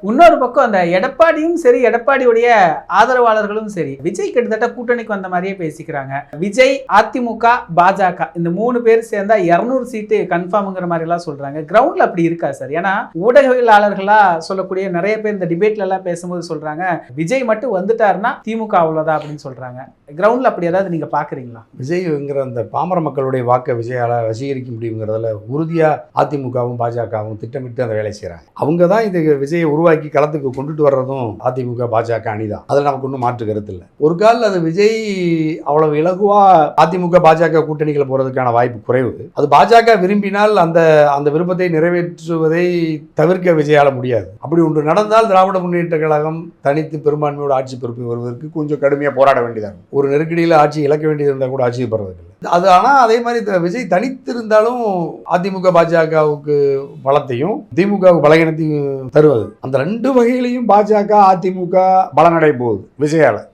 இன்னொரு பக்கம் அந்த எடப்பாடியும் சரி, எடப்பாடியுடைய ஆதரவாளர்களும் சரி, விஜய் கிட்டத்தட்ட கூட்டணிக்கு வந்த மாதிரியே பேசிக்கிறாங்க. விஜய், அதிமுக, பாஜக இந்த 3 பேர் சேர்ந்தா 200 சீட்டு கன்ஃபார்ம்ங்கிற மாதிரி எல்லாம் சொல்றாங்க. கிரவுண்ட்ல அப்படி இருக்கா சார்? ஏன்னா ஊடகவியலாளர்களா சொல்லக்கூடிய நிறைய பேர் இந்த டிபேட்ல எல்லாம் பேசும்போது சொல்றாங்க, விஜய் மட்டும் வந்துட்டாருன்னா திமுக அவ்வளவுதான் அப்படின்னு சொல்றாங்க. கிரவுண்ட்ல அப்படி ஏதாவது நீங்க பாக்குறீங்களா? விஜய்ங்கிற அந்த பாமர மக்களுடைய வாக்கை விஜயால வசீகரிக்க முடியுங்கிறதுல உறுதியா அதிமுகவும் பாஜகவும் திட்டமிட்டு அந்த வேலை செய்யறாங்க. அவங்க தான் இது விஜயை உருவாக்கி களத்துக்கு கொண்டுட்டு வர்றதும் அதிமுக பாஜக அணிதான். அதில் நமக்கு ஒன்றும் மாற்று கருத்து இல்லை. ஒரு காலில் அது விஜய் அவ்வளவு இலகுவா அதிமுக பாஜக கூட்டணிகளை போறதுக்கான வாய்ப்பு குறைவு. அது பாஜக விரும்பினால் அந்த அந்த விருப்பத்தை நிறைவேற்றுவதை தவிர்க்க விஜயால முடியாது. அப்படி ஒன்று நடந்தால் திராவிட முன்னேற்ற கழகம் தனித்து பெரும்பான்மையோட ஆட்சி பொறுப்பு வருவதற்கு கொஞ்சம் கடுமையாக போராட வேண்டியதாகும். ஒரு நெருக்கடியில் ஆட்சி இழக்க வேண்டியது இருந்தால் கூட ஆட்சி பெறதுக்கு அது. ஆனால் அதே மாதிரி விஜய் தனித்திருந்தாலும் அதிமுக பாஜகவுக்கு பலத்தையும் திமுகவுக்கு பலகீனத்தையும் தருவது. அந்த 2 வகையிலையும் பாஜக அதிமுக பலனடை போகுது விஜயால.